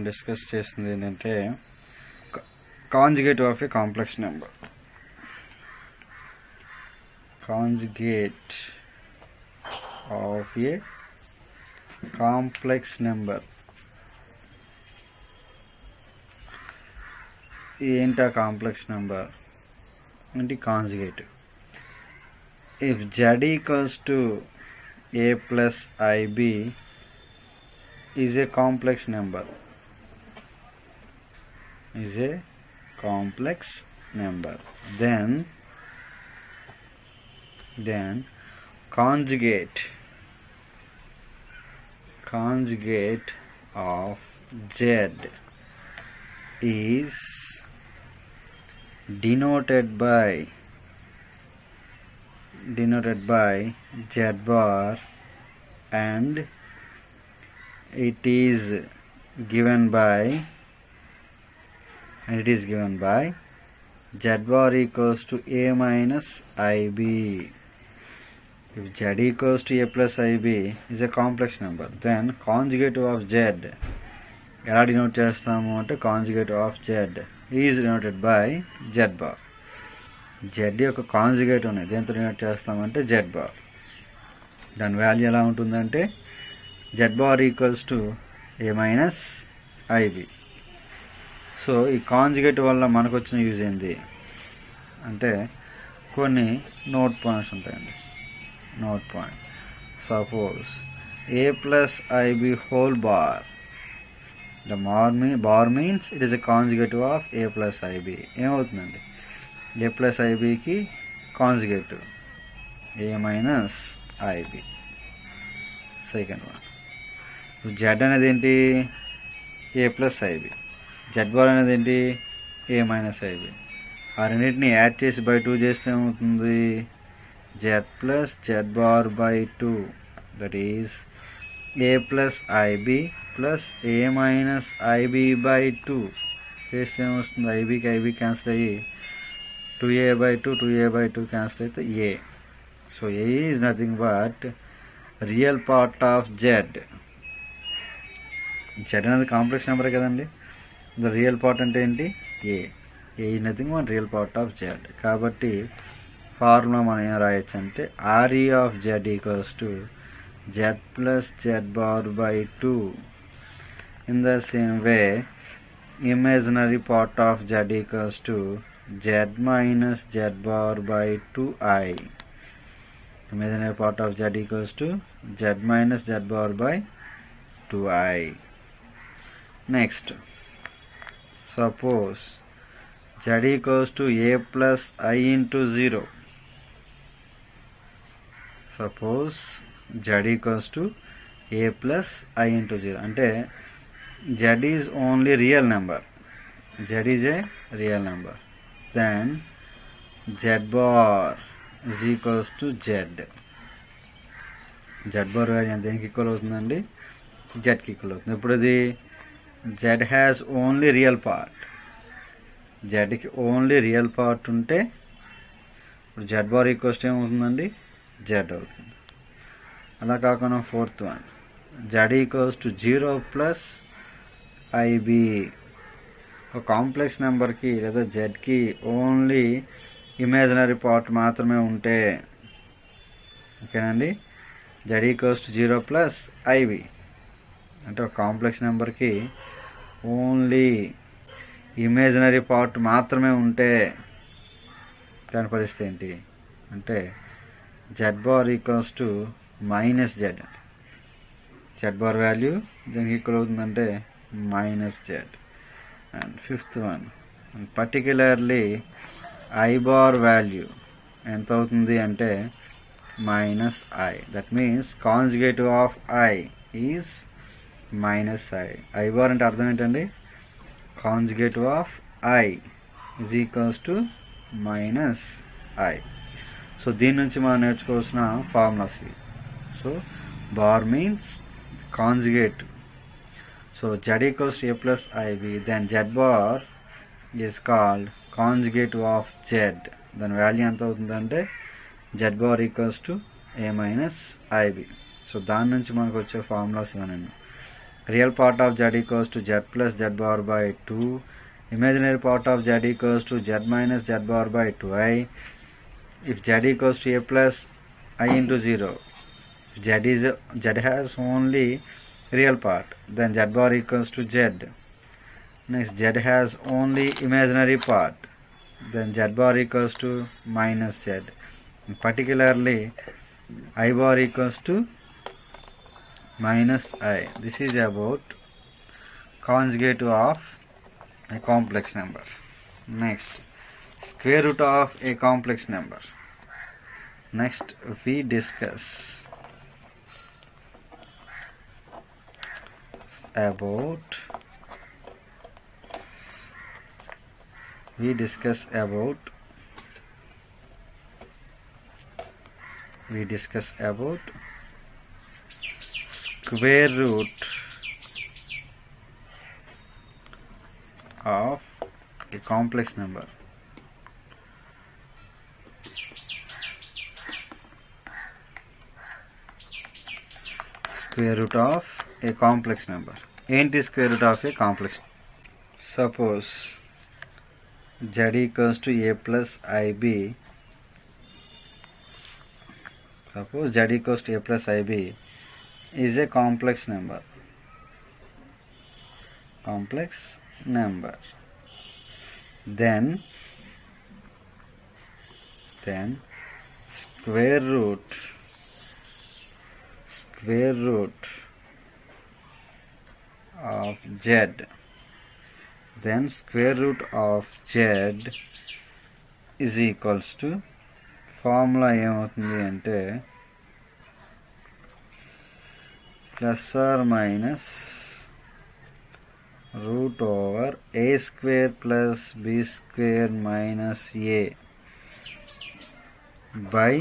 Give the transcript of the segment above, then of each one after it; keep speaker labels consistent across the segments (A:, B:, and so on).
A: Discuss చేసింది ఏంటంటే conjugate of A complex number. Conjugate of A complex number. ఏంటా complex number అంటే conjugate. If z equals to a plus ib is a complex number, then conjugate of z is denoted by z bar, and it is given by z bar equals to a minus ib. If z equals to a plus ib is a complex number, then conjugate of z ఎలా denote చేస్తాము అంటే conjugate of z is denoted by z bar. z యొక్క conjugate అనేది దేంతో denote చేస్తామంటే z bar. దాని value ఎలా ఉంటుందంటే z bar equals to a minus ib. So ఈ కాంజుగేట్ వల్ల మనకు వచ్చిన యూజ్ ఏంది అంటే కొన్ని నోట్ పాయింట్స్ ఉంటాయండి. Note point, suppose a plus ib whole bar. The bar means it is a conjugate of a plus ib. ఏమవుతుందండి, a plus ఐబికి conjugate a minus i b. Second one, z అనేది ఏంటి a plus i b, z bar అనేది ఏంటి a minus IB. ఆ రెండింటిని add చేసి by 2 చేస్తే ఏమవుతుంది z plus z bar by 2, that is a plus i b plus a minus i b by 2 చేస్తే ఏమొస్తుంది, ఐబికి ఐబి క్యాన్సిల్ అయ్యి 2a by 2 cancel అయితే a. So a is nothing but real part of z. Z అనేది complex number కదండి. The real part అంటే ఏంటి a is nothing but real part of z. కాబట్టి formula మనం ఏం రాయొచ్చు అంటే re of z equals to z plus z bar by 2. In the same way, imaginary part of z equals to z minus z bar by 2i. Imaginary part of z equals to z minus z bar by 2i. Next, suppose z equals to a plus I into 0. Suppose z equals to a plus I into 0 అంటే z is only real number. Z is a real number. Then z bar is equals to z. Z bar value దేనికి equal అవుతుందండి, జెడ్కి equal అవుతుంది. ఇప్పుడు అది z has only real part. జెడ్కి only real part ఉంటే ఇప్పుడు z బార్ ఈక్వల్స్ ఏమవుతుందండి z అవుతుంది. అలా కాకుండా fourth one, z equals to 0 plus i b. ఒక కాంప్లెక్స్ నెంబర్కి లేదా జెడ్కి ఓన్లీ ఇమాజినరీ పార్ట్ మాత్రమే ఉంటే, ఓకేనండి, z equals to 0 plus i b అంటే ఒక కాంప్లెక్స్ నెంబర్కి ఓన్లీ ఇమాజినరీ పార్ట్ మాత్రమే ఉంటే దాని పరిస్థితి ఏంటి అంటే Z bar equals to minus Z. Z bar value దీనికి ఈక్వల్ అవుతుందంటే minus Z. And fifth one, particularly I bar value ఎంత అవుతుంది అంటే minus I. That means conjugative of I is minus I. I bar అంటే అర్థం ఏంటండి, conjugative of I is equals to minus I. So దీని నుంచి మనం నేర్చుకోవాల్సిన ఫార్ములాస్ ఇవి. So bar means conjugate. So z equals to a plus ib, then z bar is called conjugate of z. దాని value ఎంత అవుతుందంటే z bar equals to a minus ib. So దాని నుంచి మనకు వచ్చే ఫార్ములాస్ ఇవన్నీ. real part of z equals to z plus z bar by 2, imaginary part of z equals to z minus z bar by 2i. If z equals to a plus I into 0, z has only real part, then z bar equals to z. Next, z has only imaginary part, then z bar equals to minus z. And particularly, I bar equals to minus I. This is about conjugate of a complex number. Next, square root of a complex number. Next, we discuss about square root of a complex number. Square root of a complex number. Ain't square root of a complex? Suppose z equals to a plus ib. Suppose z equals to a plus ib is a complex number. Then square root of z. Then square root of z is equals to formula ఏమవుతుంది అంటే plus or minus root over a square plus b square minus a by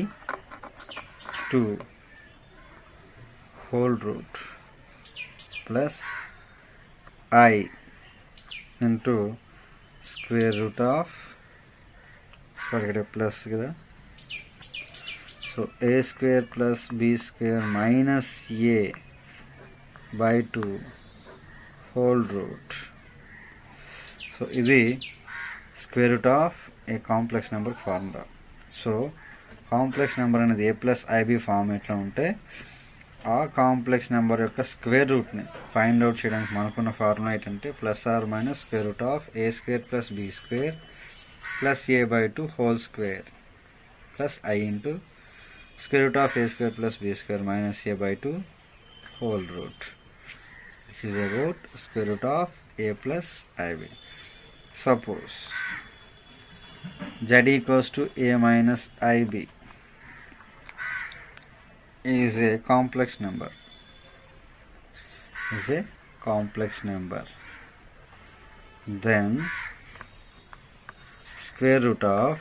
A: 2 whole root plus I into square root of, sorry, plus kada. So a square plus b square minus a by 2 whole root. So ఇది square root of a complex number formula. So complex number అనేది a plus i b ఫార్మేట్లో ఉంటే ఆ complex number యొక్క square రూట్ని find out చేయడానికి మనకున్న formula ఏంటంటే plus or minus square root of a square plus b square plus a by 2 whole square plus i into square root of a square plus b square minus a by 2 whole root. This is about square root of a plus ib. Suppose z equals to a minus ib is a complex number. Then square root of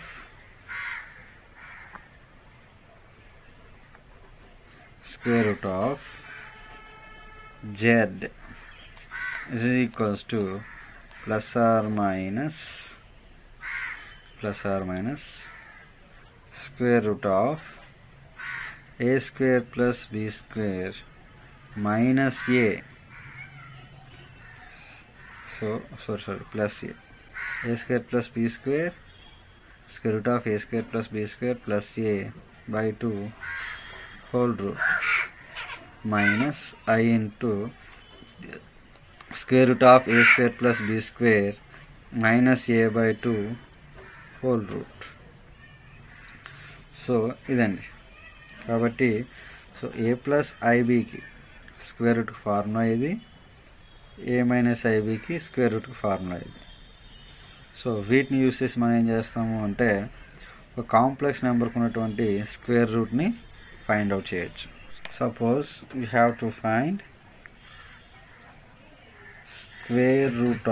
A: z is equals to plus or minus square root of a square plus b square minus a. So plus a square plus b square square root of a square plus b square plus a by 2 whole root minus I into square root of a square plus b square minus a by 2 whole root. So ఇదండి. కాబట్టి so ఏ plus ఐబికి square root formula ఇది, ఏ minus ఐబికి square root formula ఇది. So వీటిని use చేసి మనం ఏం చేస్తాము అంటే ఒక కాంప్లెక్స్ నెంబర్కి ఉన్నటువంటి స్క్వేర్ రూట్ని ఫైండ్ అవుట్ చేయొచ్చు. Suppose you have to find square root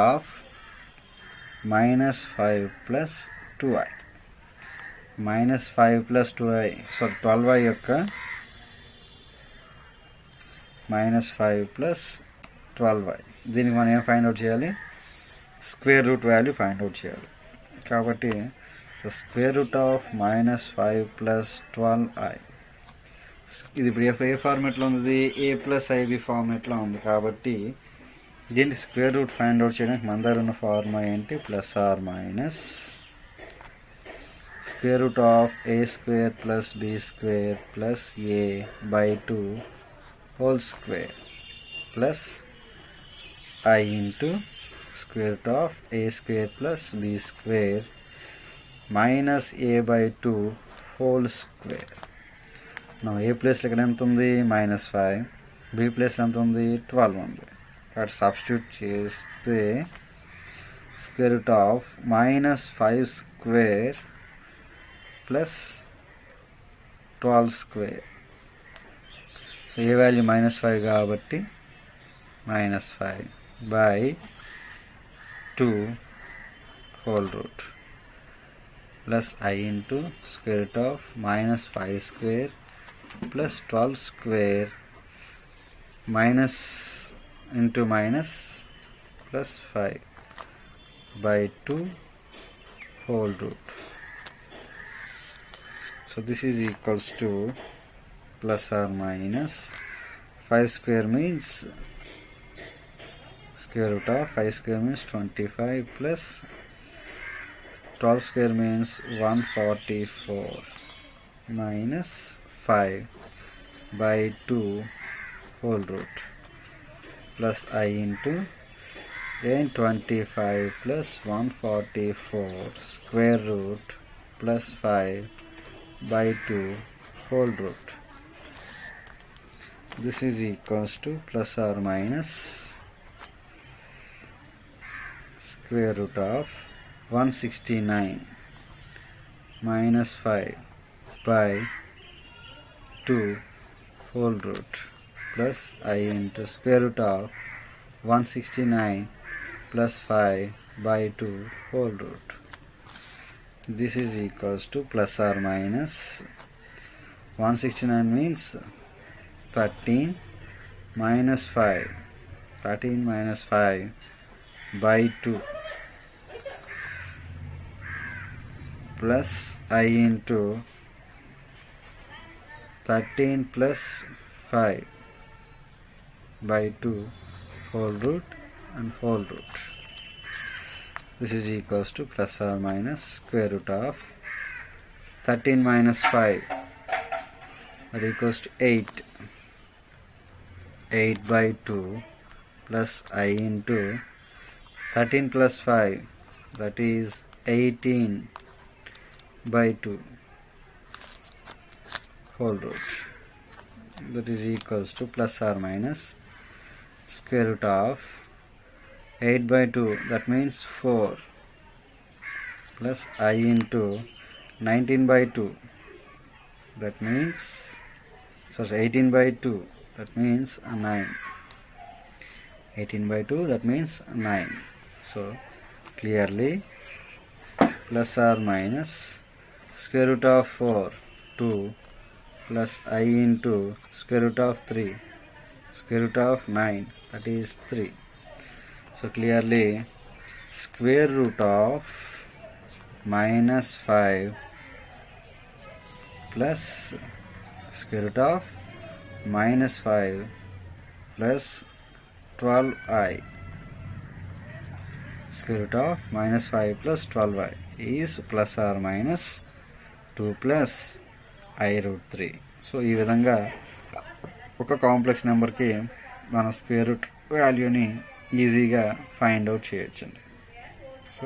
A: of minus 5 plus 2i. Minus 5 plus 2i. So 12i యొక్క minus 5 plus 12i. దీనికి మనం ఏం ఫైండ్ అవుట్ చేయాలి? Square root value find out చేయాలి. కాబట్టి square root of minus 5 plus 12i ఇది ఇప్పుడు ఏ ఫార్మేట్లో ఉంది, ఏ ప్లస్ ఐబి ఫార్మేట్లో ఉంది కాబట్టి దీన్ని స్క్వేర్ రూట్ ఫైండ్ అవుట్ చేయడానికి మన దగ్గర ఉన్న ఫార్ములా ఏంటి, plus or minus square root of a square plus b square plus a by 2 whole square plus I into square root of a square plus b square minus a by 2 whole square. Now a place లో ఎంత ఉంది, -5, b place లో ఎంత ఉంది, 12 ఉంది. ఇక్కడ substitute చేస్తే square root of -5 square plus 12 square. So A value -5 కాబట్టి -5 by 2 whole root plus I into square root of -5 square plus 12 square minus into minus plus 5 by 2 whole root. So this is equals to plus or minus 5 square means square root of 5 square means 25 plus 12 square means 144 minus 5 by 2 whole root plus I into then 25 plus 144 square root plus 5 by 2 whole root. This is equals to plus or minus square root of 169 minus 5 by 2 whole root plus I into square root of 169 plus 5 by 2 whole root. This is equals to plus or minus 169 means 13 minus 5, 13 minus 5 by 2 plus I into 13 plus 5 by 2 whole root and whole root. This is equals to plus or minus square root of 13 minus 5 that equals to 8, 8 by 2 plus I into 13 plus 5 that is 18 by 2 whole root. That is equals to plus or minus square root of 8 by 2 that means 4 plus I into 19 by 2 that means 18 by 2 that means 9, 18 by 2 that means 9. So clearly plus or minus square root of 4 2 plus I into square root of 3 square root of 9 that is 3. So clearly square root of -5 plus square root of -5 plus 12i square root of -5 plus 12i is plus or minus 2 plus I root 3. So ఈ విధంగా ఒక complex నెంబర్కి మన square root వాల్యూని ఈజీగా find out చేయొచ్చండి. So